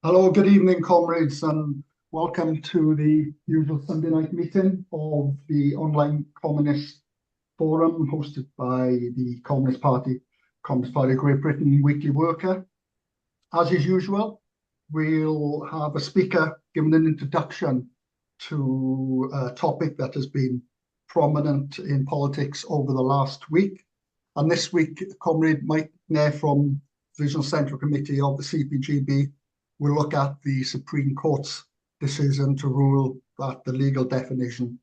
Hello, good evening, comrades, and welcome to the usual Sunday night meeting of the Online Communist Forum hosted by the Communist Party of Great Britain Weekly Worker. As is usual, we'll have a speaker giving an introduction to a topic that has been prominent in politics over the last week. And this week, Comrade Mike Nair from Divisional Central Committee of the CPGB will look at the Supreme Court's decision to rule that the legal definition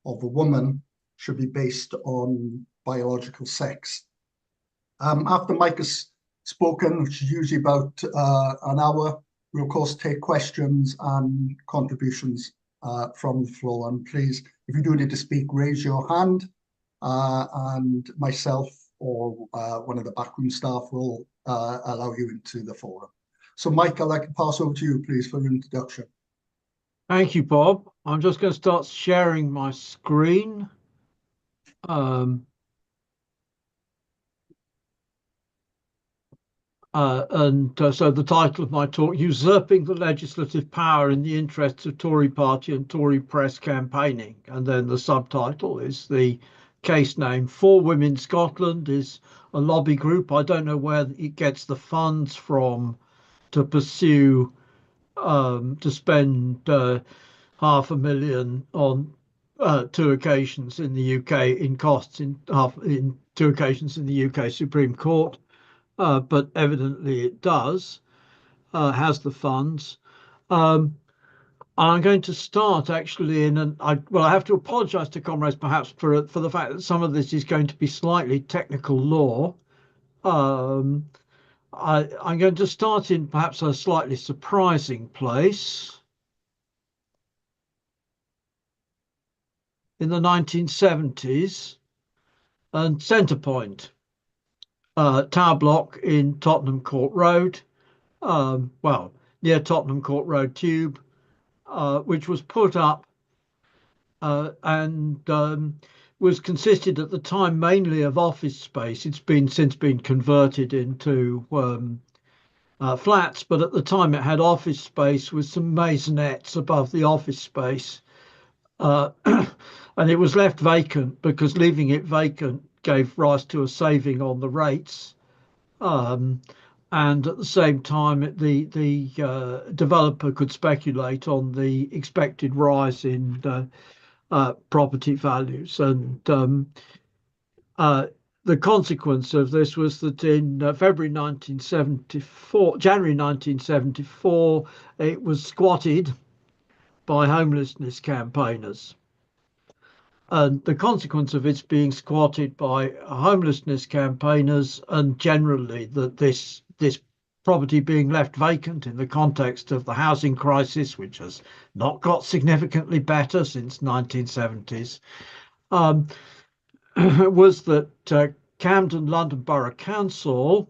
of a woman should be based on biological sex. After Mike has spoken, which is usually about an hour, we'll of course take questions and contributions from the floor. And please, if you do need to speak, raise your hand and myself or one of the backroom staff will allow you into the forum. So Mike, I'd like to pass over to you, please, for your introduction. Thank you, Bob. I'm just going to start sharing my screen. So the title of my talk, Usurping the Legislative Power in the Interests of Tory Party and Tory Press Campaigning. And then the subtitle is the case name. For Women Scotland is a lobby group. I don't know where it gets the funds from to pursue, to spend £500,000 on two occasions in the UK in costs in two occasions in the UK Supreme Court. But evidently it does, has the funds. I'm going to start actually I have to apologise to comrades perhaps for the fact that some of this is going to be slightly technical law. I'm going to start in perhaps a slightly surprising place. In the 1970s, and Centrepoint, tower block in Tottenham Court Road, near Tottenham Court Road Tube, which was put up and was consisted at the time mainly of office space. It's since been converted into flats, but at the time it had office space with some maisonettes above the office space. And it was left vacant because leaving it vacant gave rise to a saving on the rates. And at the same time, the developer could speculate on the expected rise in property values. And the consequence of this was that in January 1974, it was squatted by homelessness campaigners. And the consequence of its being squatted by homelessness campaigners, and generally that this property being left vacant in the context of the housing crisis, which has not got significantly better since 1970s, was that Camden London Borough Council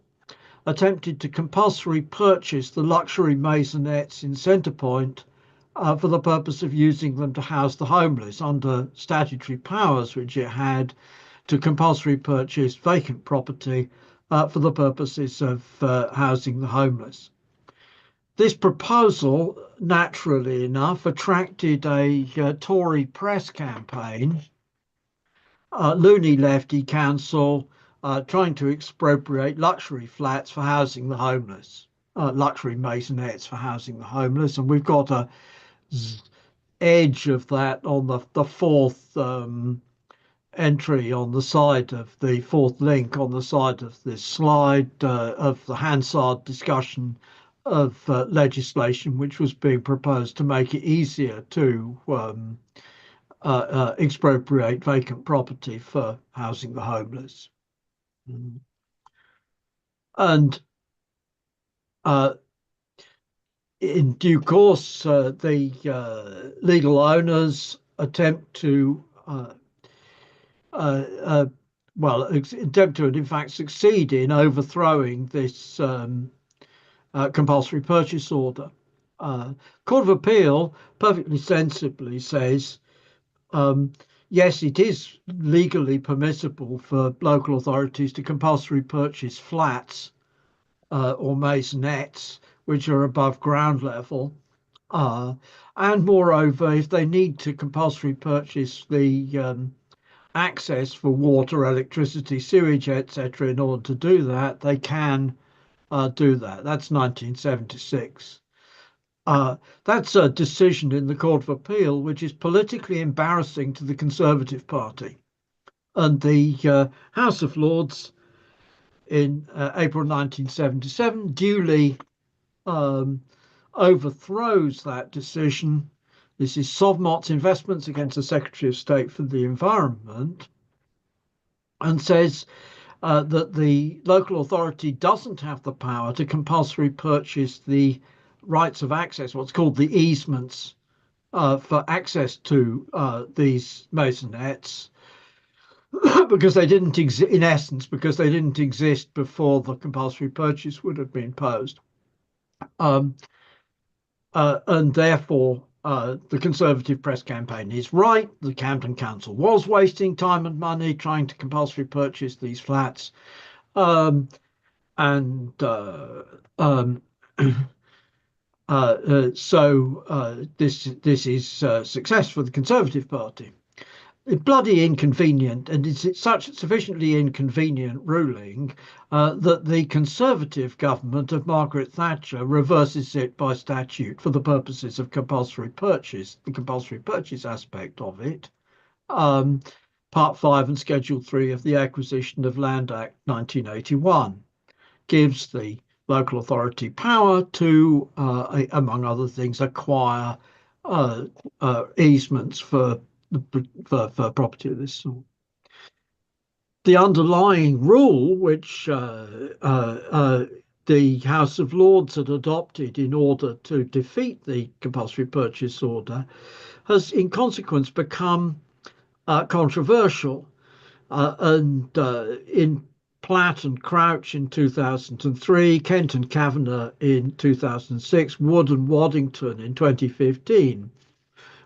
attempted to compulsory purchase the luxury maisonettes in Centrepoint for the purpose of using them to house the homeless under statutory powers which it had to compulsory purchase vacant property for the purposes of housing the lomeless. This proposal, naturally enough, attracted a Tory press campaign, loony lefty council trying to expropriate luxury flats for housing the homeless, luxury maisonettes for housing the homeless. And we've got a edge of that on the fourth entry on the side of the fourth link on the side of this slide of the Hansard discussion of legislation which was being proposed to make it easier to expropriate vacant property for housing the homeless. And in due course, the legal owners attempt to in fact succeed in overthrowing this compulsory purchase order. Court of Appeal perfectly sensibly says, yes, it is legally permissible for local authorities to compulsory purchase flats or maisonettes which are above ground level. And moreover, if they need to compulsory purchase the access for water, electricity, sewage, etc., in order to do that, they can do that. That's 1976. That's a decision in the Court of Appeal, which is politically embarrassing to the Conservative Party. And the House of Lords in April 1977 duly overthrows that decision. This is Sovmott's Investments against the Secretary of State for the Environment, and says that the local authority doesn't have the power to compulsory purchase the rights of access, what's called the easements, for access to these maisonettes, because they didn't exist, in essence, because they didn't exist before the compulsory purchase would have been posed. And therefore, the Conservative press campaign is right. The Camden Council was wasting time and money trying to compulsory purchase these flats. Um, and so this is success for the Conservative Party. It's bloody inconvenient, and it's such sufficiently inconvenient ruling that the Conservative government of Margaret Thatcher reverses it by statute for the purposes of compulsory purchase, the compulsory purchase aspect of it. Part 5 and Schedule 3 of the Acquisition of Land Act 1981 gives the local authority power to, among other things, acquire easements for property of this sort. The underlying rule, which the House of Lords had adopted in order to defeat the compulsory purchase order, has in consequence become controversial. And in Platt and Crouch in 2003, Kent and Kavanagh in 2006, Wood and Waddington in 2015,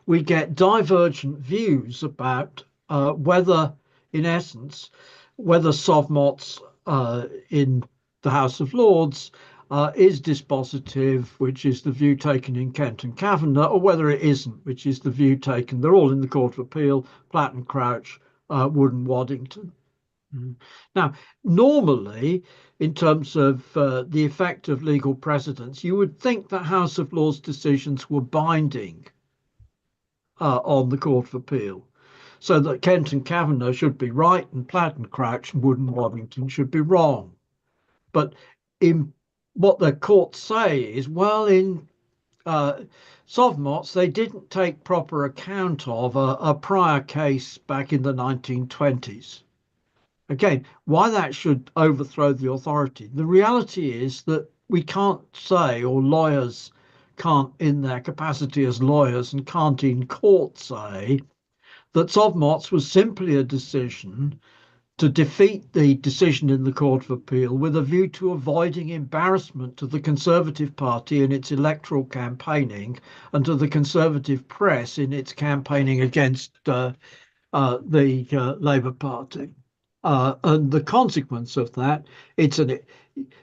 we get divergent views about whether, in essence, whether Sovmott's in the House of Lords is dispositive, which is the view taken in Kent and Kavanagh, or whether it isn't, which is the view taken. They're all in the Court of Appeal, Platt and Crouch, Wood and Waddington. Now, normally, in terms of the effect of legal precedents, you would think that House of Lords decisions were binding on the Court of Appeal, so that Kent and Kavanagh should be right and Platt and Crouch and Wood and Waddington should be wrong. But in what the courts say is, well, in Sovmott's, they didn't take proper account of a prior case back in the 1920s. Again, why that should overthrow the authority. The reality is that we can't say, or lawyers can't, in their capacity as lawyers, and can't in court say that Sovmott's was simply a decision to defeat the decision in the Court of Appeal with a view to avoiding embarrassment to the Conservative Party in its electoral campaigning and to the Conservative press in its campaigning against the Labour Party. And the consequence of that, it's a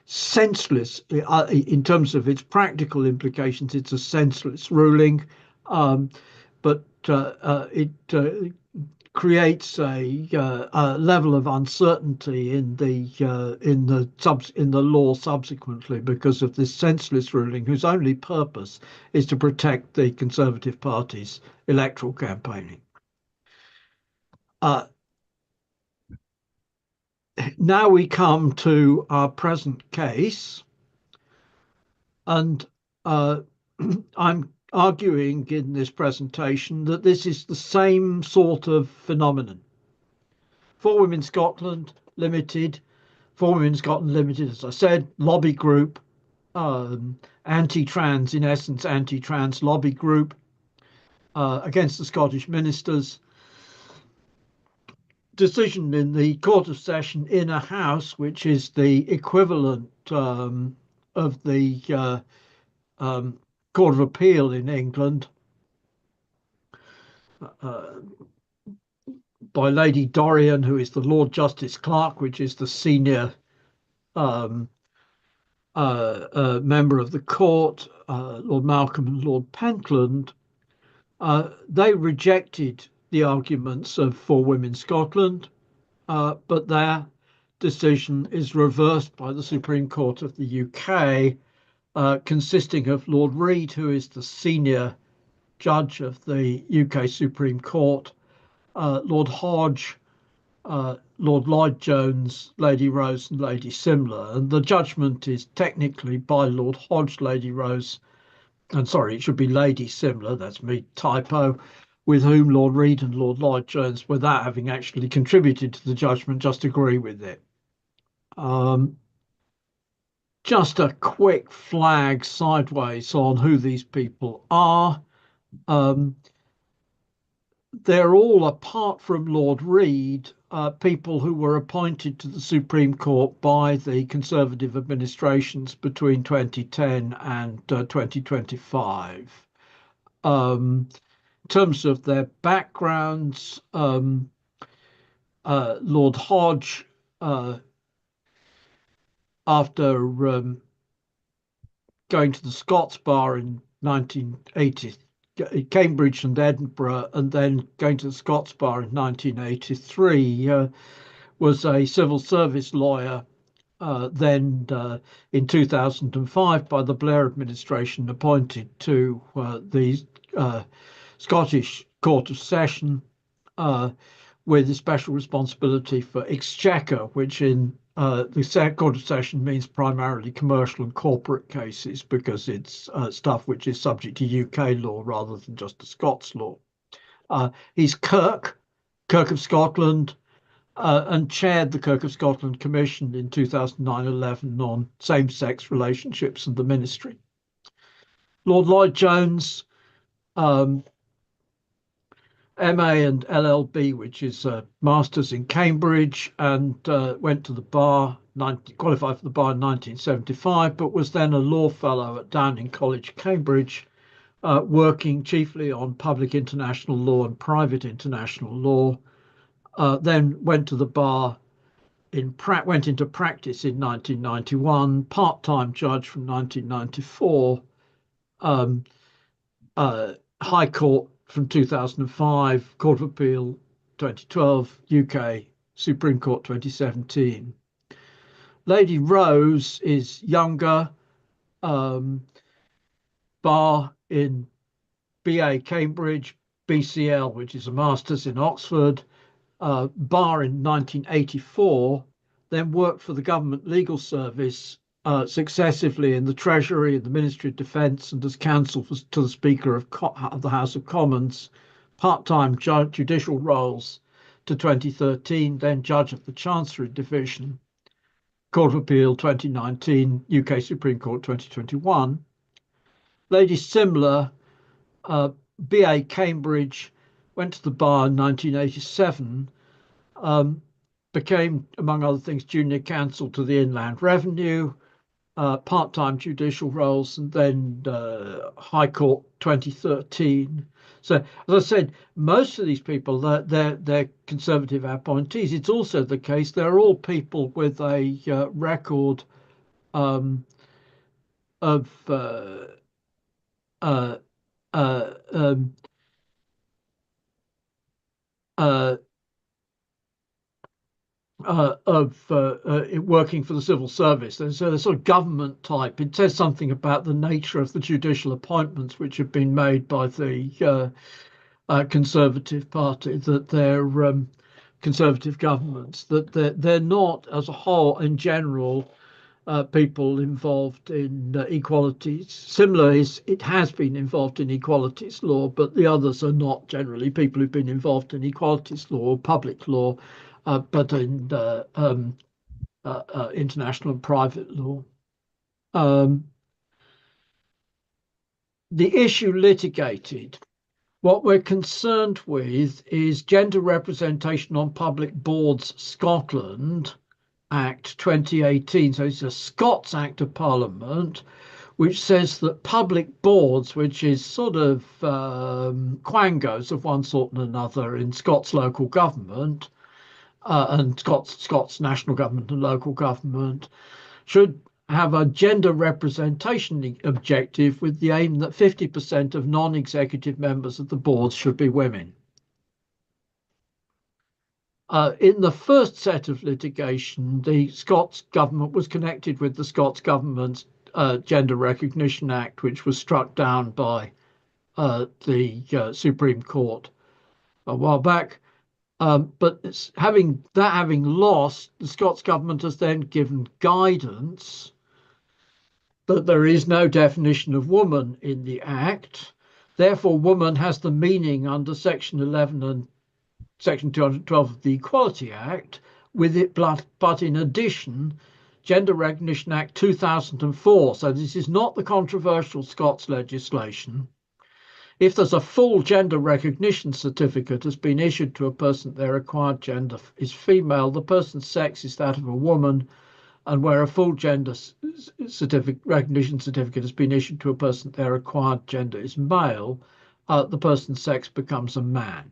senseless, in terms of its practical implications, it's a senseless ruling, but it creates a level of uncertainty in the law subsequently because of this senseless ruling, whose only purpose is to protect the Conservative Party's electoral campaigning. Now we come to our present case, and I'm arguing in this presentation that this is the same sort of phenomenon. For Women Scotland Limited, as I said, lobby group, anti-trans, in essence, anti-trans lobby group against the Scottish ministers. Decision in the Court of Session Inner House, which is the equivalent of the Court of Appeal in England, by Lady Dorian, who is the Lord Justice Clerk, which is the senior member of the court, Lord Malcolm and Lord Pentland, they rejected the arguments of For Women Scotland, but their decision is reversed by the Supreme Court of the UK, consisting of Lord Reid, who is the senior judge of the UK Supreme Court, Lord Hodge, Lord Lloyd Jones, Lady Rose, and Lady Simler. And the judgment is technically by Lord Hodge, Lady Rose, and sorry, it should be Lady Simler, that's me, typo, with whom Lord Reid and Lord Lloyd Jones, without having actually contributed to the judgment, just agree with it. Just a quick flag sideways on who these people are. They're all, apart from Lord Reid, people who were appointed to the Supreme Court by the Conservative administrations between 2010 and 2025. In terms of their backgrounds, Lord Hodge, after going to the Scots Bar in 1980, Cambridge and Edinburgh, and then going to the Scots Bar in 1983, was a civil service lawyer. Then in 2005, by the Blair administration, appointed to the Scottish Court of Session, with a special responsibility for Exchequer, which in the Court of Session means primarily commercial and corporate cases, because it's stuff which is subject to UK law rather than just the Scots law. He's Kirk of Scotland, and chaired the Kirk of Scotland Commission in 2009-11 on same-sex relationships and the ministry. Lord Lloyd Jones, MA and LLB, which is a master's in Cambridge, and went to the bar, qualified for the bar in 1975, but was then a law fellow at Downing College, Cambridge, working chiefly on public international law and private international law. Then went to the bar, went into practice in 1991, part-time judge from 1994, High Court from 2005, Court of Appeal 2012, UK Supreme Court 2017. Lady Rose is younger, bar in BA Cambridge, BCL, which is a master's in Oxford, bar in 1984, then worked for the government legal service successively in the Treasury, in the Ministry of Defence, and as counsel to the Speaker of the House of Commons, part-time judicial roles to 2013, then Judge of the Chancery Division, Court of Appeal 2019, UK Supreme Court 2021. Lady Simler, BA Cambridge, went to the bar in 1987, became, among other things, junior counsel to the Inland Revenue, part-time judicial roles, and then High Court 2013. So, as I said, most of these people, they're Conservative appointees. It's also the case they're all people with a record of uh, um, working for the civil service. There's a sort of government type. It says something about the nature of the judicial appointments which have been made by the Conservative Party, that they're Conservative governments, that they're not, as a whole, in general, people involved in equalities. Similar is, it has been involved in equalities law, but the others are not generally people who've been involved in equalities law or public law, but in international and private law. The issue litigated, what we're concerned with is Gender Representation on Public Boards Scotland Act 2018. So it's a Scots Act of Parliament, which says that public boards, which is sort of quangos of one sort and another in Scots local government, and Scots national government and local government, should have a gender representation objective with the aim that 50% of non-executive members of the boards should be women. In the first set of litigation, the Scots government was connected with the Scots government's Gender Recognition Act, which was struck down by the Supreme Court a while back. But having lost, the Scots government has then given guidance that there is no definition of woman in the Act. Therefore, woman has the meaning under Section 11 and Section 212 of the Equality Act, with it, but in addition, Gender Recognition Act 2004. So this is not the controversial Scots legislation. If there's a full gender recognition certificate has been issued to a person, their acquired gender is female, the person's sex is that of a woman, and where a full gender recognition certificate has been issued to a person, their acquired gender is male, the person's sex becomes a man.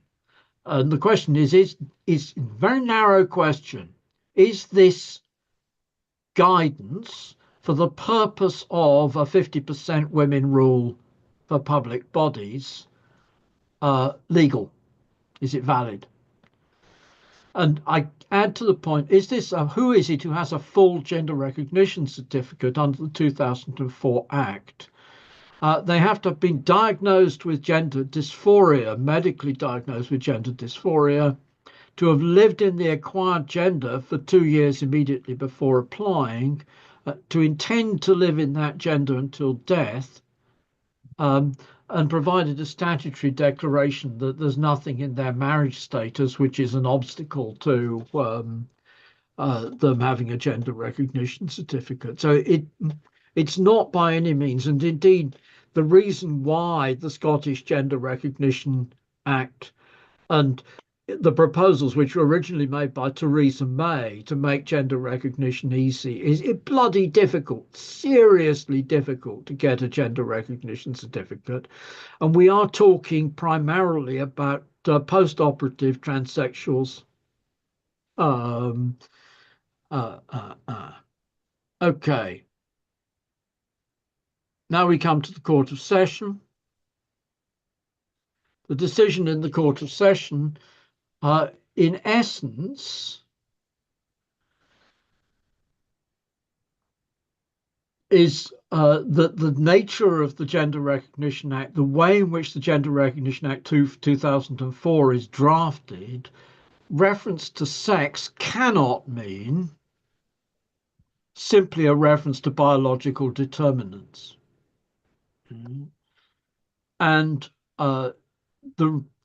And the question is a very narrow question. Is this guidance for the purpose of a 50% women rule for public bodies legal? Is it valid? And I add to the point, who is it who has a full gender recognition certificate under the 2004 Act? They have to have been diagnosed with gender dysphoria, medically diagnosed with gender dysphoria, to have lived in the acquired gender for 2 years immediately before applying, to intend to live in that gender until death, and provided a statutory declaration that there's nothing in their marriage status which is an obstacle to them having a gender recognition certificate. So it's not by any means, and indeed the reason why the Scottish Gender Recognition Act and the proposals which were originally made by Theresa May to make gender recognition easy is bloody difficult, seriously difficult to get a gender recognition certificate. And we are talking primarily about post-operative transsexuals. Okay. Now we come to the Court of Session. The decision in the Court of Session, in essence, is that the nature of the Gender Recognition Act, the way in which the Gender Recognition Act 2004 is drafted, reference to sex cannot mean simply a reference to biological determinants. And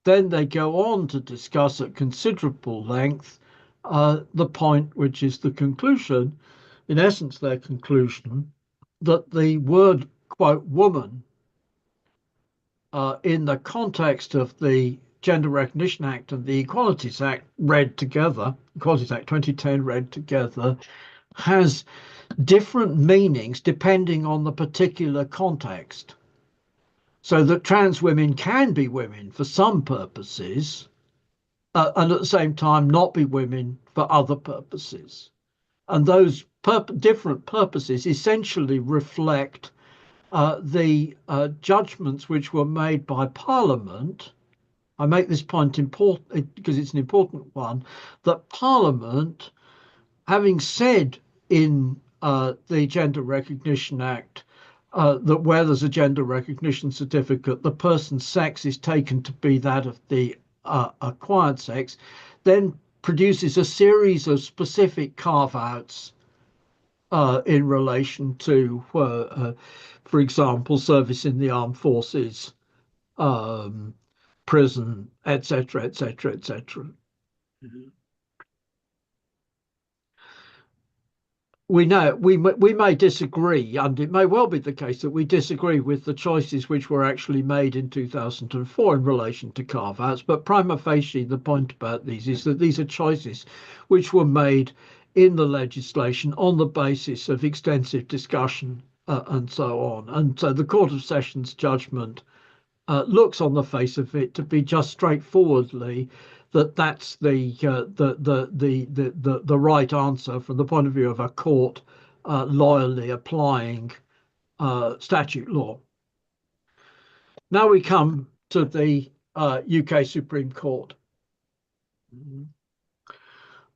then they go on to discuss at considerable length the point which is the conclusion, in essence their conclusion, that the word, quote, woman, in the context of the Gender Recognition Act and the Equalities Act read together, Equalities Act 2010 read together, has different meanings depending on the particular context. So that trans women can be women for some purposes, and at the same time not be women for other purposes. And those different purposes essentially reflect the judgments which were made by Parliament. I make this point important because it's an important one, that Parliament, having said in the Gender Recognition Act that where there's a gender recognition certificate, the person's sex is taken to be that of the acquired sex, then produces a series of specific carve-outs in relation to, for example, service in the armed forces, prison, etc., etc., etc. We know we may disagree, and it may well be the case that we disagree with the choices which were actually made in 2004 in relation to carve-outs, but prima facie the point about these is that these are choices which were made in the legislation on the basis of extensive discussion and so on. And so the Court of Session's judgment looks on the face of it to be just straightforwardly that that's the right answer from the point of view of a court loyally applying statute law. Now we come to the UK Supreme Court.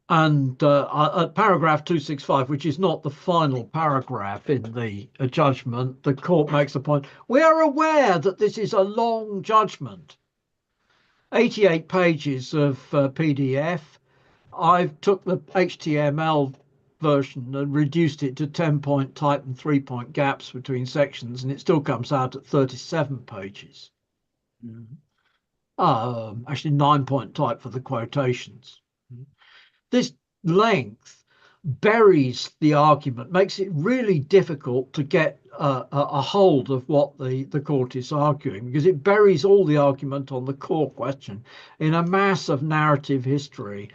And at paragraph 265, which is not the final paragraph in the judgment, the court makes the point, we are aware that this is a long judgment. 88 pages of PDF. I took the HTML version and reduced it to 10-point type and 3-point gaps between sections, and it still comes out at 37 pages. Actually 9-point type for the quotations. This length buries the argument, makes it really difficult to get a hold of what the court is arguing, because it buries all the argument on the core question in a mass of narrative history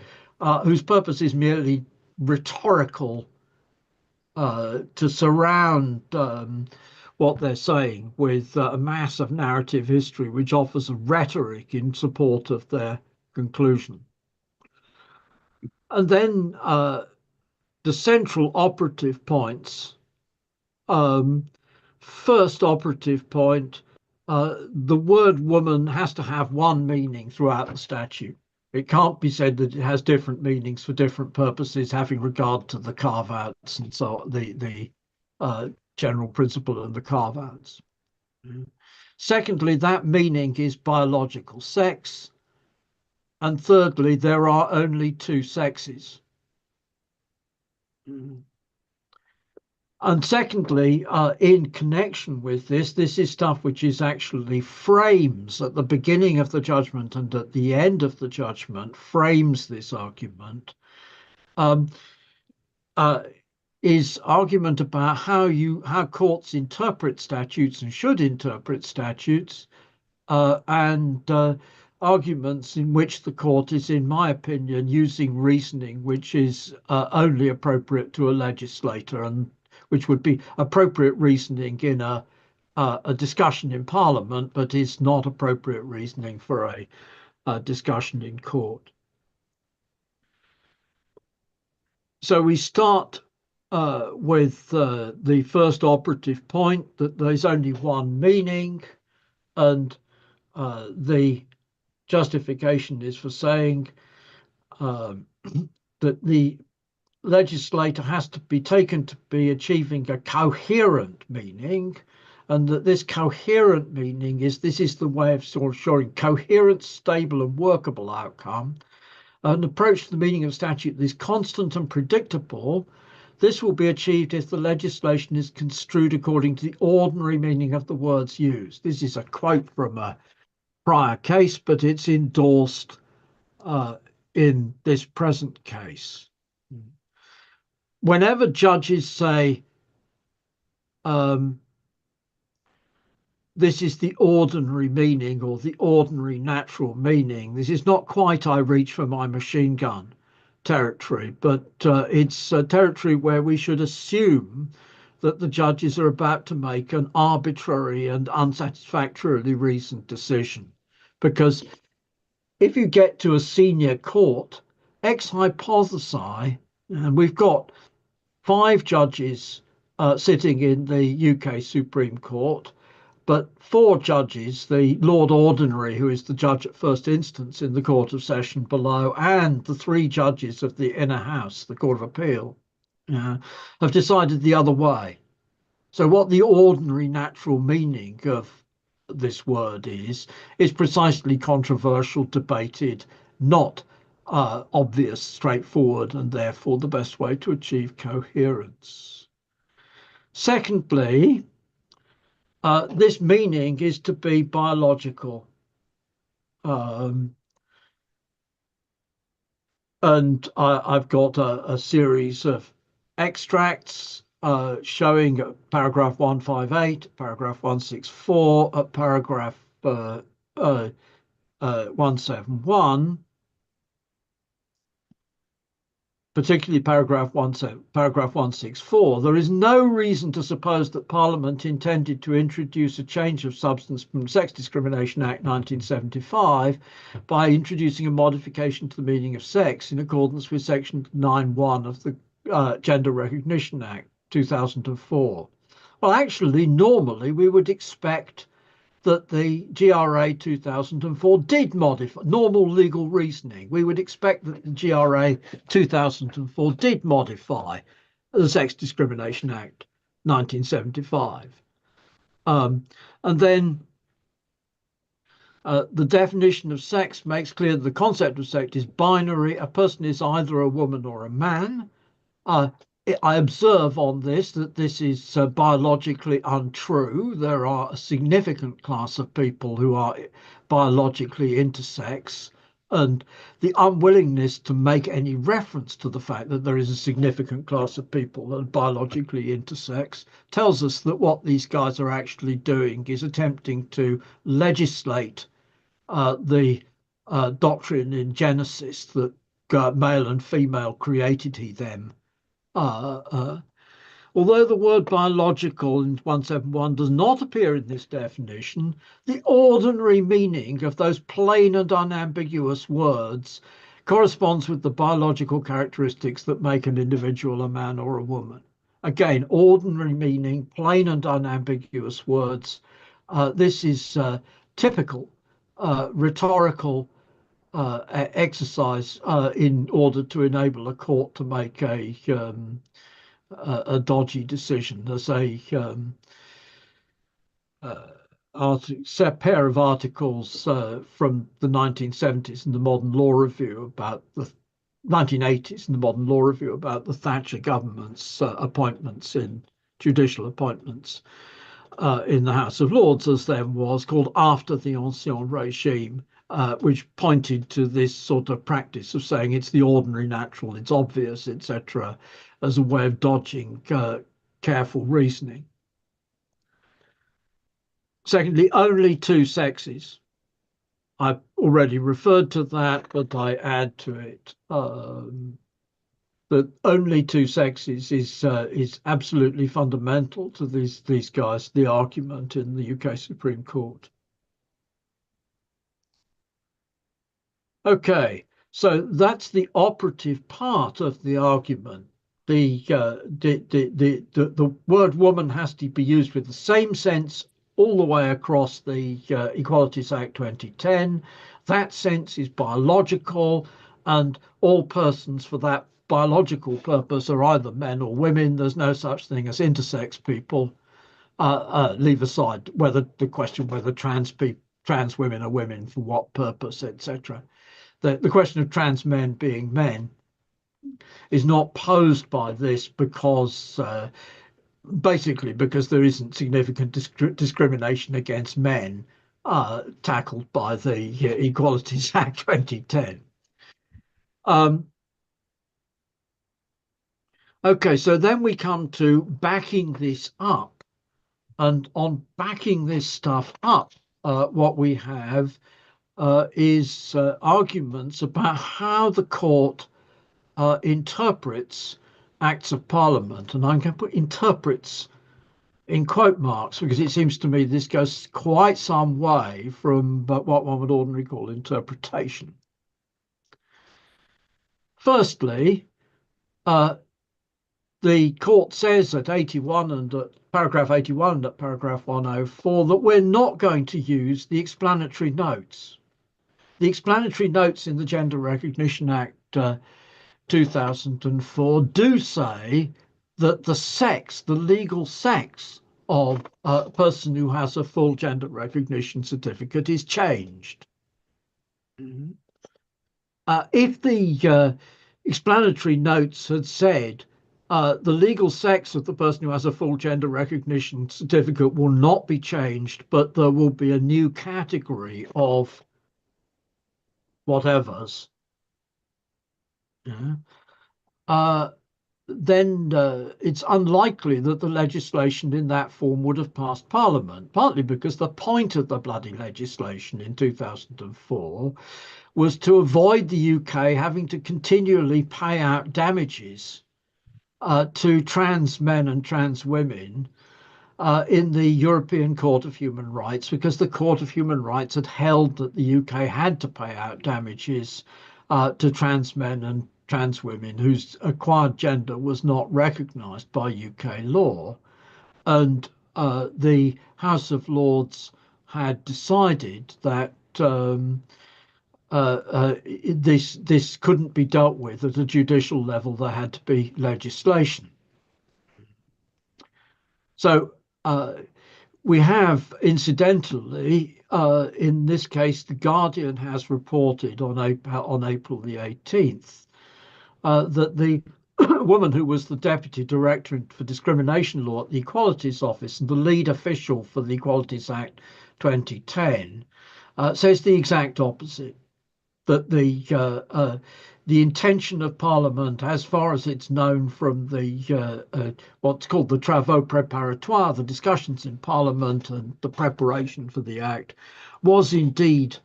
whose purpose is merely rhetorical, to surround what they're saying with a mass of narrative history which offers a rhetoric in support of their conclusion. And then the central operative points. First operative point, the word woman has to have one meaning throughout the statute. It can't be said that it has different meanings for different purposes, having regard to the carve-outs and so the general principle and the carve-outs. Secondly, that meaning is biological sex. And thirdly, there are only two sexes. And secondly, in connection with this is stuff which is actually frames at the beginning of the judgment and at the end of the judgment, frames this argument, is argument about how courts interpret statutes and should interpret statutes, and arguments in which the court is, in my opinion, using reasoning which is only appropriate to a legislator, and which would be appropriate reasoning in a discussion in Parliament, but is not appropriate reasoning for a discussion in court. So we start with the first operative point, that there's only one meaning, and the justification is for saying that the legislator has to be taken to be achieving a coherent meaning, and that this coherent meaning is, this is the way of sort of ensuring coherent, stable and workable outcome. An approach to the meaning of statute that is constant and predictable. This will be achieved if the legislation is construed according to the ordinary meaning of the words used. This is a quote from a prior case, but it's endorsed in this present case. Whenever judges say this is the ordinary meaning or the ordinary natural meaning, this is not quite I reach for my machine gun territory, but it's a territory where we should assume that the judges are about to make an arbitrary and unsatisfactorily reasoned decision. Because if you get to a senior court, ex hypothesi, and we've got 5 judges sitting in the UK Supreme Court, but 4 judges, the Lord Ordinary, who is the judge at first instance in the Court of Session below, and the 3 judges of the Inner House, the Court of Appeal, have decided the other way. So what the ordinary natural meaning of this word is precisely controversial, debated, not obvious, straightforward, and therefore the best way to achieve coherence. Secondly, this meaning is to be biological. And I've got a series of extracts showing paragraph 158, paragraph 164, paragraph 171, particularly paragraph 164. There is no reason to suppose that Parliament intended to introduce a change of substance from Sex Discrimination Act 1975 by introducing a modification to the meaning of sex in accordance with section 9.1 of the Gender Recognition Act 2004. Well, actually, normally we would expect that the GRA 2004 did modify normal legal reasoning. We would expect that the GRA 2004 did modify the Sex Discrimination Act 1975. And then the definition of sex makes clear that the concept of sex is binary. A person is either a woman or a man. I observe on this that this is biologically untrue. There are a significant class of people who are biologically intersex, and the unwillingness to make any reference to the fact that there is a significant class of people that are biologically intersex tells us that what these guys are actually doing is attempting to legislate the doctrine in Genesis that male and female created he them. Although the word biological in 171 does not appear in this definition, the ordinary meaning of those plain and unambiguous words corresponds with the biological characteristics that make an individual a man or a woman. Again, ordinary meaning, plain and unambiguous words. This is typical rhetorical exercise in order to enable a court to make a dodgy decision. There's a pair of articles from the 1970s in the Modern Law Review about the 1980s in the Modern Law Review about the Thatcher government's appointments in judicial appointments in the House of Lords, as then was called After the Ancien Regime, which pointed to this sort of practice of saying it's the ordinary, natural, it's obvious, etc., as a way of dodging careful reasoning. Secondly, only two sexes. I've already referred to that, but I add to it that only two sexes is absolutely fundamental to these guys, the argument in the UK Supreme Court. Okay, so that's the operative part of the argument. The word woman has to be used with the same sense all the way across the Equalities Act 2010. That sense is biological, and all persons for that biological purpose are either men or women. There's no such thing as intersex people. Leave aside whether the question whether trans women are women for what purpose, etc. The question of trans men being men is not posed by this because basically because there isn't significant discrimination against men tackled by the Equalities Act 2010. Okay, so then we come to backing this up. And on backing this stuff up, what we have is arguments about how the court interprets acts of parliament. And I'm going to put interprets in quote marks because it seems to me this goes quite some way from what one would ordinarily call interpretation. Firstly, the court says at 81 and at paragraph 81 and at paragraph 104 that we're not going to use the explanatory notes. The explanatory notes in the Gender Recognition Act 2004 do say that the sex, the legal sex of a person who has a full gender recognition certificate is changed. If the explanatory notes had said the legal sex of the person who has a full gender recognition certificate will not be changed, but there will be a new category of whatevers, then it's unlikely that the legislation in that form would have passed Parliament, partly because the point of the bloody legislation in 2004 was to avoid the UK having to continually pay out damages to trans men and trans women in the European Court of Human Rights, because the Court of Human Rights had held that the UK had to pay out damages to trans men and trans women whose acquired gender was not recognised by UK law. And the House of Lords had decided that this couldn't be dealt with at a judicial level. There had to be legislation. So we have, incidentally, in this case, the Guardian has reported on April the 18th that the woman who was the Deputy Director for Discrimination Law at the Equalities Office and the lead official for the Equalities Act 2010 says the exact opposite, that the intention of Parliament, as far as it's known from the what's called the travaux préparatoires, the discussions in Parliament and the preparation for the Act, was indeed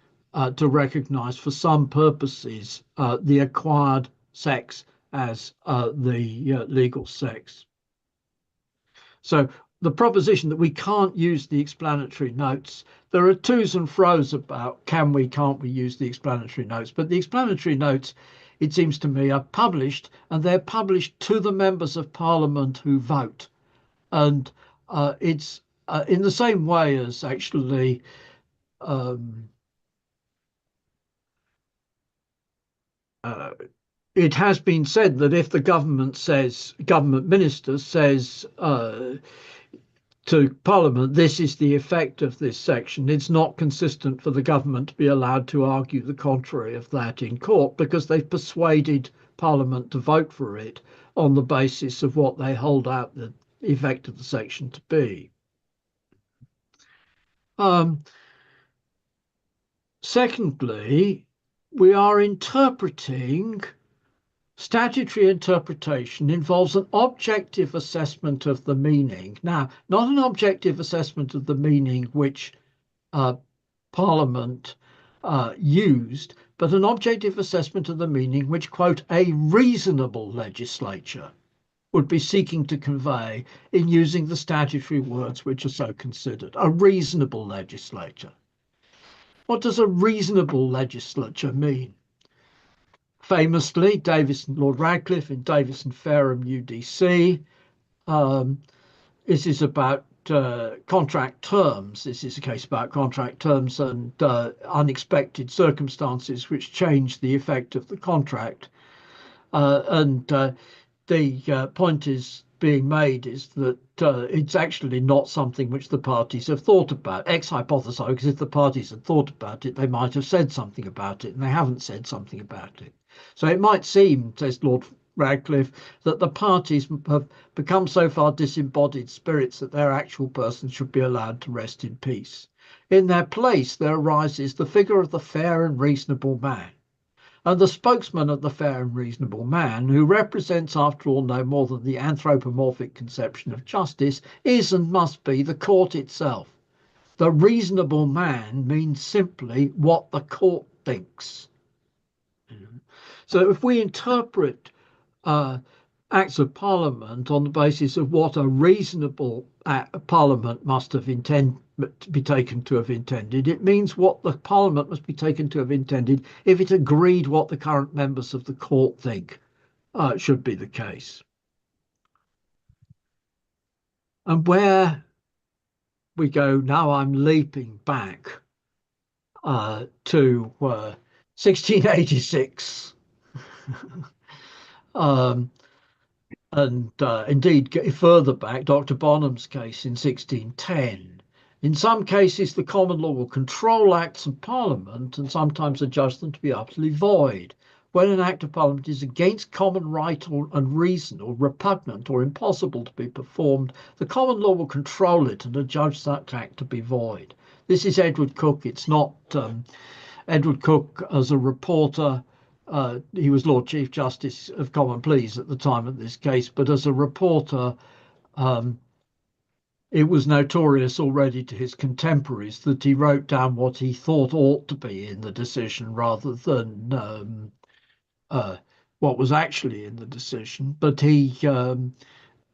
to recognise for some purposes the acquired sex as the legal sex. So the proposition that we can't use the explanatory notes, there are twos and fro's about can't we use the explanatory notes, but the explanatory notes, it seems to me, are published, and they're published to the members of Parliament who vote. And it's in the same way as actually it has been said that if the government minister says to Parliament, this is the effect of this section, it's not consistent for the government to be allowed to argue the contrary of that in court, because they've persuaded Parliament to vote for it on the basis of what they hold out the effect of the section to be. Secondly, we are interpreting. Statutory interpretation involves an objective assessment of the meaning. Now, not an objective assessment of the meaning which Parliament used, but an objective assessment of the meaning which, quote, a reasonable legislature would be seeking to convey in using the statutory words which are so considered. A reasonable legislature. What does a reasonable legislature mean? Famously, Lord Radcliffe in Davis and Fareham UDC. This is about contract terms. This is a case about contract terms and unexpected circumstances which change the effect of the contract. The point is being made is that it's actually not something which the parties have thought about. Ex hypothesize, because if the parties had thought about it, they might have said something about it, and they haven't said something about it. So it might seem, says Lord Radcliffe, that the parties have become so far disembodied spirits that their actual persons should be allowed to rest in peace. In their place, there arises the figure of the fair and reasonable man. And the spokesman of the fair and reasonable man, who represents, after all, no more than the anthropomorphic conception of justice, is and must be the court itself. The reasonable man means simply what the court thinks. So if we interpret acts of Parliament on the basis of what a reasonable Parliament must have be taken to have intended, it means what the Parliament must be taken to have intended if it agreed what the current members of the court think should be the case. And where we go now, I'm leaping back to 1686. And indeed, further back, Dr. Bonham's case in 1610. In some cases, the common law will control acts of Parliament and sometimes adjudge them to be utterly void. When an act of Parliament is against common right and reason, or repugnant or impossible to be performed, the common law will control it and adjudge that act to be void. This is Edward Coke. It's not Edward Coke as a reporter. He was Lord Chief Justice of Common Pleas at the time of this case, but as a reporter, it was notorious already to his contemporaries that he wrote down what he thought ought to be in the decision rather than what was actually in the decision. But he,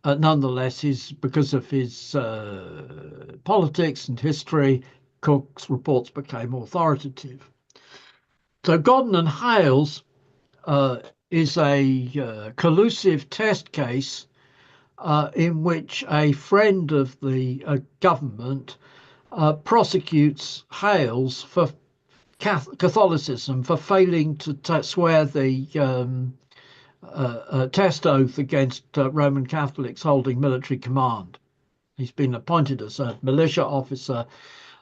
nonetheless, because of his politics and history, Cook's reports became authoritative. So Godden and Hales is a collusive test case in which a friend of the government prosecutes Hales for Catholicism for failing to swear the test oath against Roman Catholics holding military command. He's been appointed as a militia officer,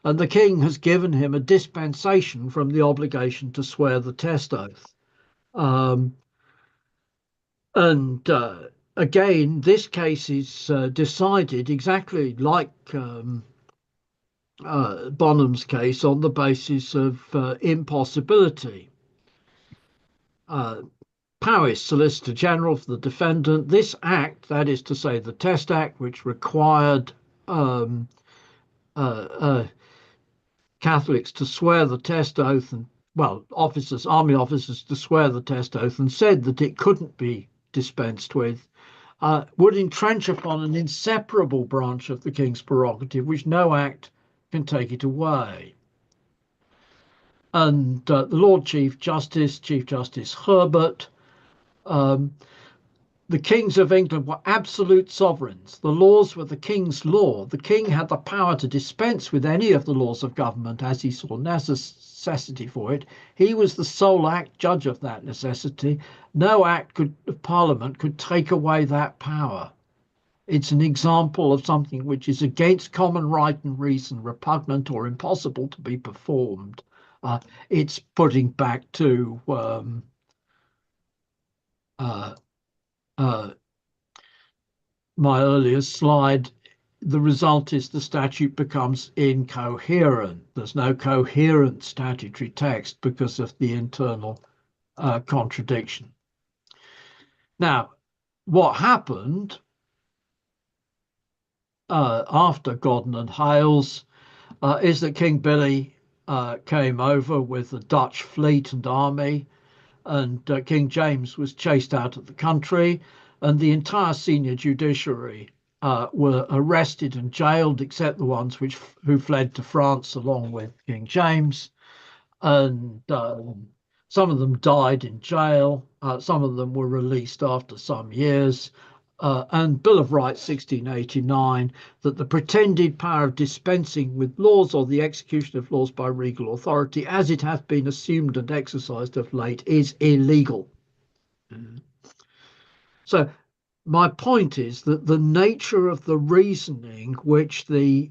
and the king has given him a dispensation from the obligation to swear the test oath. And again, this case is decided exactly like Bonham's case on the basis of impossibility. Powis, Solicitor General for the defendant, this act, that is to say the Test Act, which required um, Catholics to swear the test oath and, well, officers, army officers to swear the test oath, and said that it couldn't be dispensed with, would entrench upon an inseparable branch of the King's prerogative, which no act can take it away. And the Lord Chief Justice Herbert, the kings of England were absolute sovereigns. The laws were the king's law. The king had the power to dispense with any of the laws of government as he saw necessity for it. He was the sole act judge of that necessity. No act of Parliament could take away that power. It's an example of something which is against common right and reason, repugnant or impossible to be performed. It's putting back to my earlier slide, the result is the statute becomes incoherent. There's no coherent statutory text because of the internal contradiction. Now, what happened after Godden and Hales is that King Billy came over with the Dutch fleet and army, and King James was chased out of the country, and the entire senior judiciary were arrested and jailed, except the ones who fled to France along with King James. And some of them died in jail. Some of them were released after some years. And Bill of Rights 1689, that the pretended power of dispensing with laws or the execution of laws by regal authority, as it has been assumed and exercised of late, is illegal. So my point is that the nature of the reasoning which the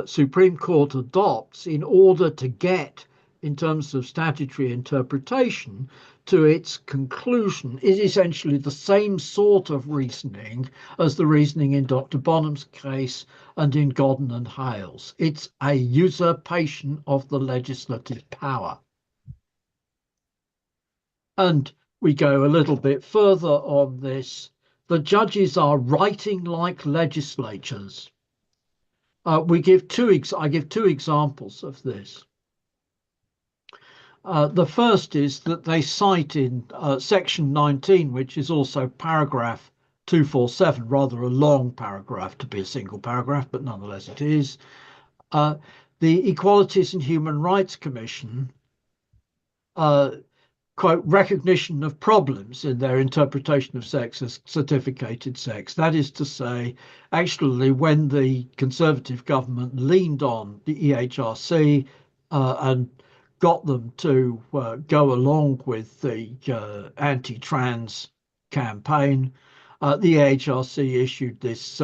Supreme Court adopts in order to get, in terms of statutory interpretation, to its conclusion is essentially the same sort of reasoning as the reasoning in Dr. Bonham's case and in Godden and Hales. It's a usurpation of the legislative power. And we go a little bit further on this. The judges are writing like legislatures. I give two examples of this. The first is that they cite in section 19, which is also paragraph 247, rather a long paragraph to be a single paragraph, but nonetheless it is, the Equalities and Human Rights Commission, quote, recognition of problems in their interpretation of sex as certificated sex. That is to say, actually, when the Conservative government leaned on the EHRC and got them to go along with the anti-trans campaign, the EHRC issued this,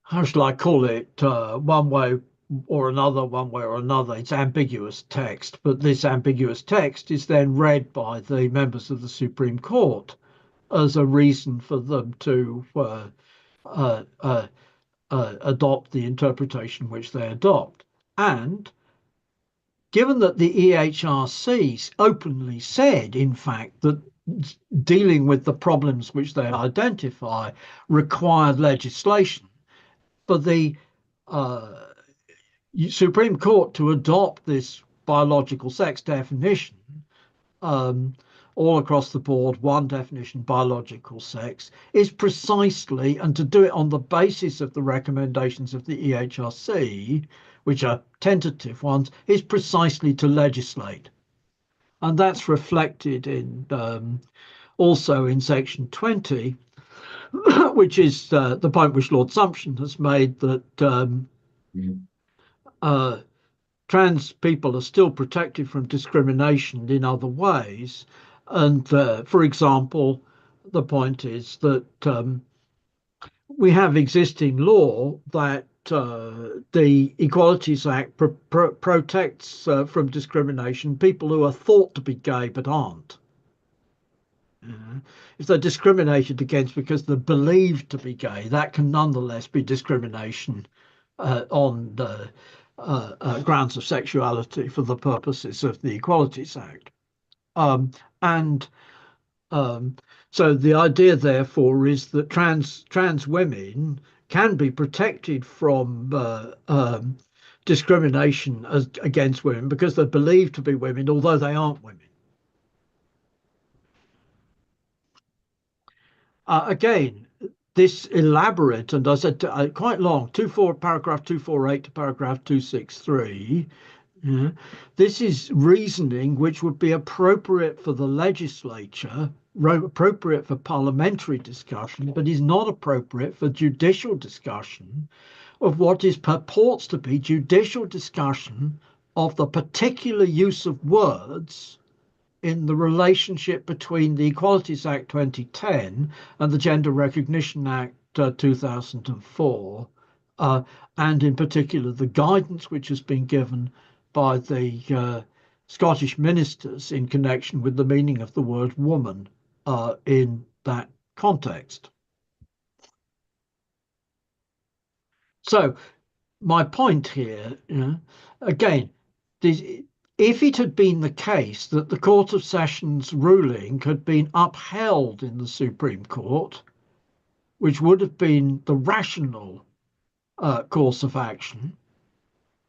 how shall I call it, one way or another, it's ambiguous text, but this ambiguous text is then read by the members of the Supreme Court as a reason for them to adopt the interpretation which they adopt. And given that the EHRC openly said, in fact, that dealing with the problems which they identify required legislation, for the Supreme Court to adopt this biological sex definition all across the board, one definition, biological sex, is precisely, and to do it on the basis of the recommendations of the EHRC, which are tentative ones, is precisely to legislate. And that's reflected in also in section 20, which is the point which Lord Sumption has made, that uh, trans people are still protected from discrimination in other ways. And for example, the point is that we have existing law that the Equalities Act protects from discrimination people who are thought to be gay but aren't. If they're discriminated against because they're believed to be gay, that can nonetheless be discrimination on grounds of sexuality for the purposes of the Equalities Act. And so the idea, therefore, is that trans women can be protected from discrimination against women because they're believed to be women, although they aren't women. Again, this elaborate, and I said quite long, paragraph 248 to paragraph 263. Yeah. This is reasoning which would be appropriate for the legislature, appropriate for parliamentary discussion, but is not appropriate for judicial discussion of what is purports to be judicial discussion of the particular use of words in the relationship between the Equalities Act 2010 and the Gender Recognition Act 2004, and in particular the guidance which has been given by the Scottish ministers in connection with the meaning of the word woman in that context. So my point here, again, if it had been the case that the Court of Session's ruling had been upheld in the Supreme Court, which would have been the rational course of action,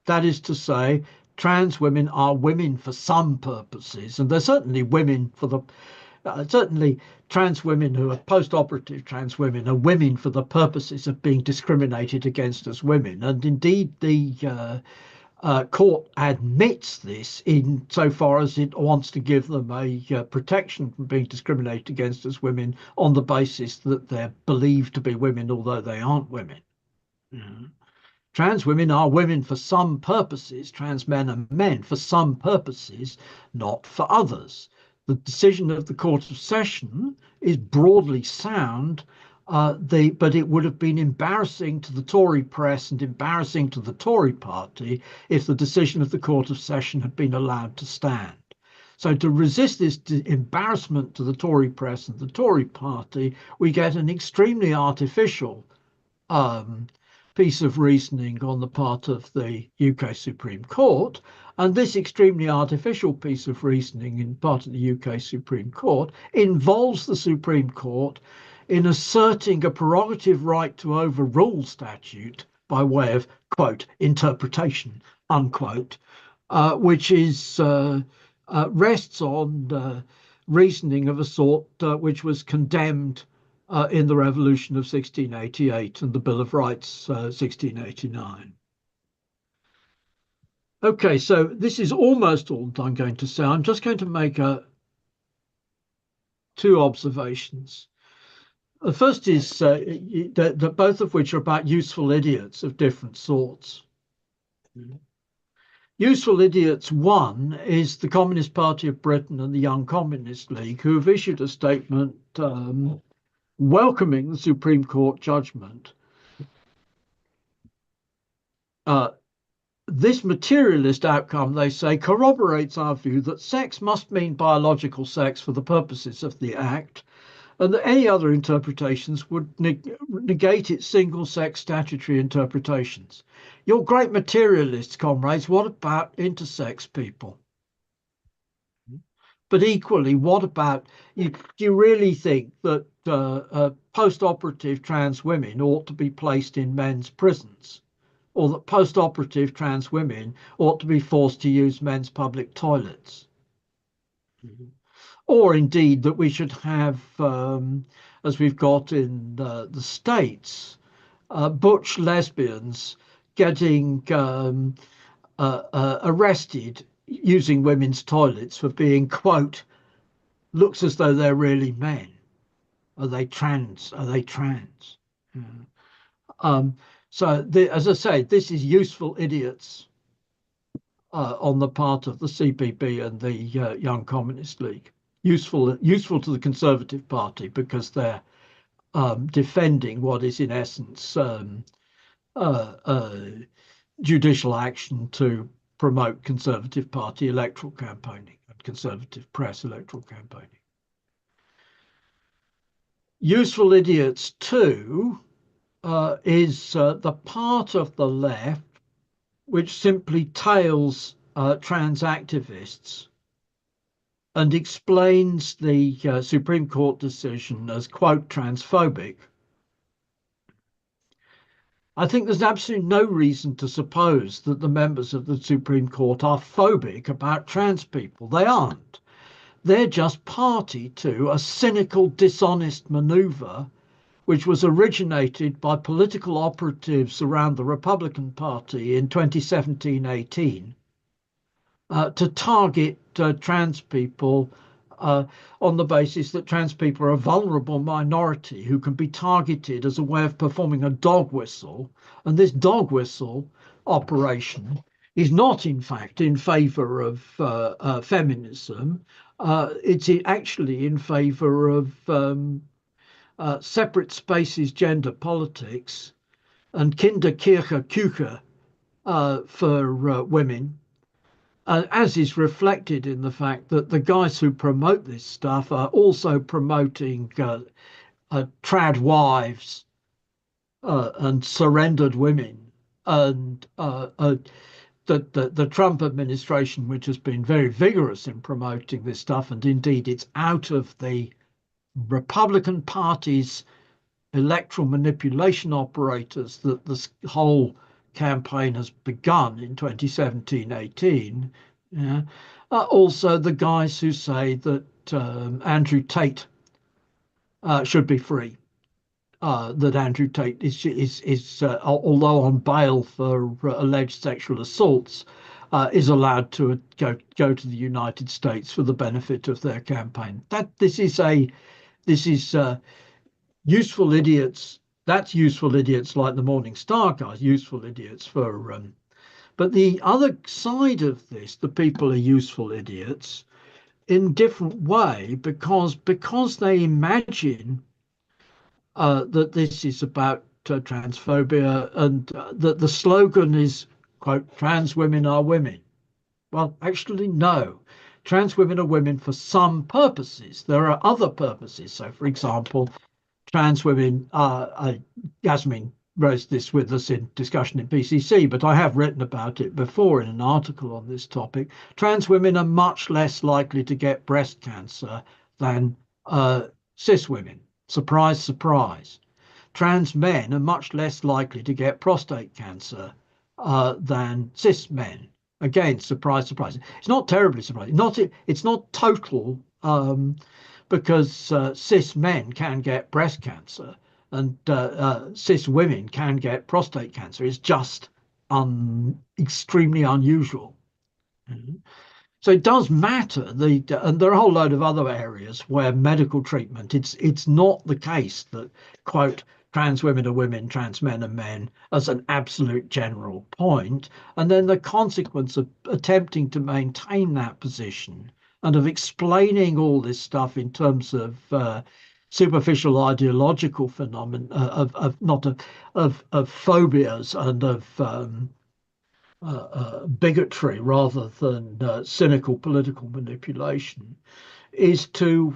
that is to say, trans women are women for some purposes, and they're certainly women for the certainly trans women who are post-operative trans women are women for the purposes of being discriminated against as women. And indeed, the court admits this in so far as it wants to give them a protection from being discriminated against as women on the basis that they're believed to be women, although they aren't women. Trans women are women for some purposes, trans men are men for some purposes, not for others. The decision of the Court of Session is broadly sound, but it would have been embarrassing to the Tory press and embarrassing to the Tory party if the decision of the Court of Session had been allowed to stand. So to resist this embarrassment to the Tory press and the Tory party, we get an extremely artificial piece of reasoning on the part of the UK Supreme Court. And this extremely artificial piece of reasoning in part of the UK Supreme Court involves the Supreme Court in asserting a prerogative right to overrule statute by way of, quote, interpretation, unquote, which is rests on reasoning of a sort which was condemned in the Revolution of 1688 and the Bill of Rights 1689. Okay, so this is almost all I'm going to say. I'm just going to make two observations. The first is that both of which are about useful idiots of different sorts. Useful idiots one is the Communist Party of Britain and the Young Communist League, who have issued a statement welcoming the Supreme Court judgment. This materialist outcome, they say, corroborates our view that sex must mean biological sex for the purposes of the Act, and that any other interpretations would negate its single-sex statutory interpretations. You're great materialists, comrades. What about intersex people? But equally, what about, do you really think that post-operative trans women ought to be placed in men's prisons? Or that post-operative trans women ought to be forced to use men's public toilets? Or indeed that we should have, as we've got in the States, butch lesbians getting arrested using women's toilets for being, quote, looks as though they're really men. Are they trans? Are they trans? Yeah. Um, as I say, this is useful idiots on the part of the CPB and the Young Communist League. Useful to the Conservative Party because they're defending what is in essence uh, uh, judicial action to promote Conservative Party electoral campaigning and Conservative press electoral campaigning. Useful idiots too is the part of the left which simply tails trans activists and explains the Supreme Court decision as, quote, transphobic. I think there's absolutely no reason to suppose that the members of the Supreme Court are phobic about trans people. They aren't. They're just party to a cynical, dishonest manoeuvre which was originated by political operatives around the Republican Party in 2017-18 to target trans people on the basis that trans people are a vulnerable minority who can be targeted as a way of performing a dog whistle. And this dog whistle operation is not, in fact, in favour of feminism. It's actually in favour of separate spaces, gender politics, and Kinderkirche Küche for women, as is reflected in the fact that the guys who promote this stuff are also promoting trad wives and surrendered women. And the Trump administration, which has been very vigorous in promoting this stuff, and indeed it's out of the Republican Party's electoral manipulation operators that this whole campaign has begun in 2017-18. Yeah. Also, the guys who say that Andrew Tate should be free, that Andrew Tate is although on bail for alleged sexual assaults, is allowed to go to the United States for the benefit of their campaign. This is useful idiots. That's useful idiots like the Morning Star guys, useful idiots for. But the other side of this, the people are useful idiots in different way because they imagine that this is about transphobia and that the slogan is, quote, trans women are women. Well, actually, no. Trans women are women for some purposes. There are other purposes. So, for example, trans women, Yasmin raised this with us in discussion in PCC, but I have written about it before in an article on this topic. Trans women are much less likely to get breast cancer than cis women. Surprise, surprise. Trans men are much less likely to get prostate cancer than cis men. Again, surprise, surprise. It's not terribly surprising. It's not total because cis men can get breast cancer and cis women can get prostate cancer. It's just extremely unusual. So it does matter. And there are a whole load of other areas where medical treatment, it's not the case that, quote, trans women are women, trans men are men as an absolute general point. And then the consequence of attempting to maintain that position and of explaining all this stuff in terms of superficial ideological phenomena of phobias and of bigotry rather than cynical political manipulation is to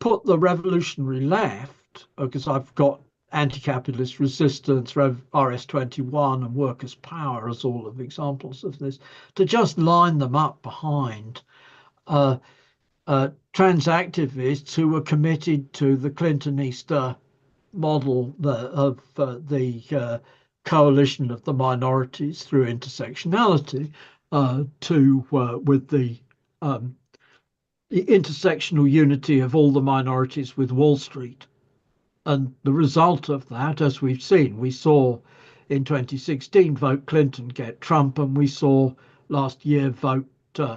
put the revolutionary left, because I've got anti-capitalist resistance, RS21 and workers' power as all of examples of this, to just line them up behind trans activists who were committed to the Clintonista model of the coalition of the minorities through intersectionality with the intersectional unity of all the minorities with Wall Street. And the result of that, as we've seen, we saw in 2016 vote Clinton, get Trump, and we saw last year vote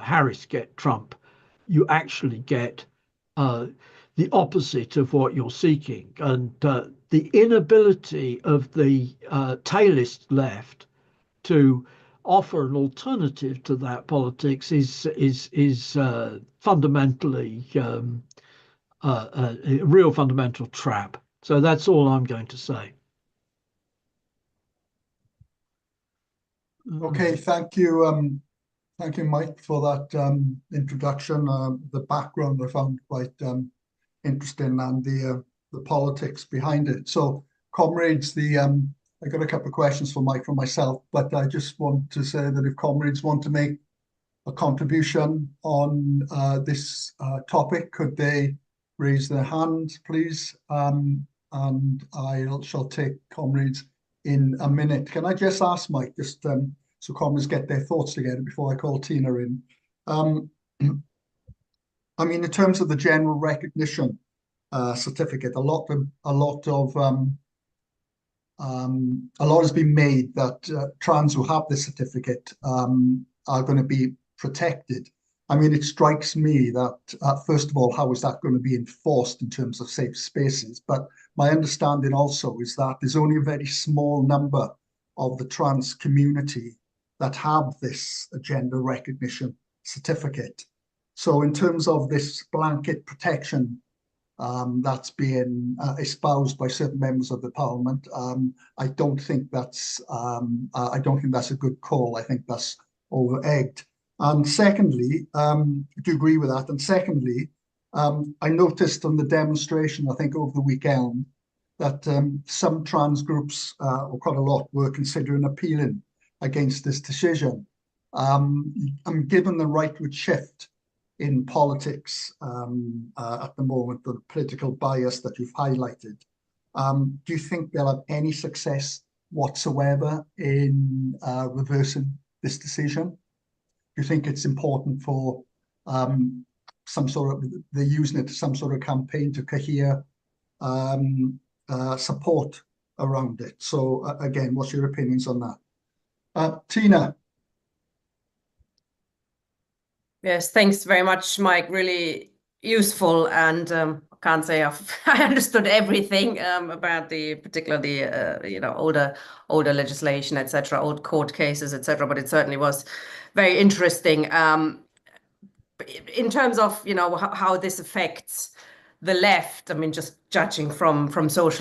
Harris, get Trump. You actually get the opposite of what you're seeking. And the inability of the tailist left to offer an alternative to that politics is fundamentally a real fundamental trap. So that's all I'm going to say. Okay, thank you. Thank you, Mike, for that introduction. The background I found quite interesting, and the politics behind it. So, comrades, I got a couple of questions for Mike from myself, but I just want to say that if comrades want to make a contribution on this topic, could they raise their hand, please? And I shall take comrades in a minute. Can I just ask Mike, just so comrades get their thoughts together before I call Tina in? I mean, in terms of the general recognition certificate, a lot has been made that trans who have this certificate are going to be protected. I mean, it strikes me that, first of all, how is that going to be enforced in terms of safe spaces? But my understanding also is that there's only a very small number of the trans community that have this gender recognition certificate. So in terms of this blanket protection that's being espoused by certain members of the parliament, I don't think that's a good call. I think that's over-egged. And secondly, I do agree with that. And secondly, I noticed on the demonstration, I think over the weekend, that some trans groups, or quite a lot, were considering appealing against this decision. And given the rightward shift in politics at the moment, the political bias that you've highlighted, do you think they'll have any success whatsoever in reversing this decision? Do you think it's important for they're using it as some sort of campaign to cohere support around it? So again, what's your opinions on that? Tina? Yes, thanks very much, Mike. Really useful, and I can't say I understood everything about particularly older legislation, etc., old court cases, etc. But it certainly was very interesting. In terms of how this affects the left, I mean, just judging from social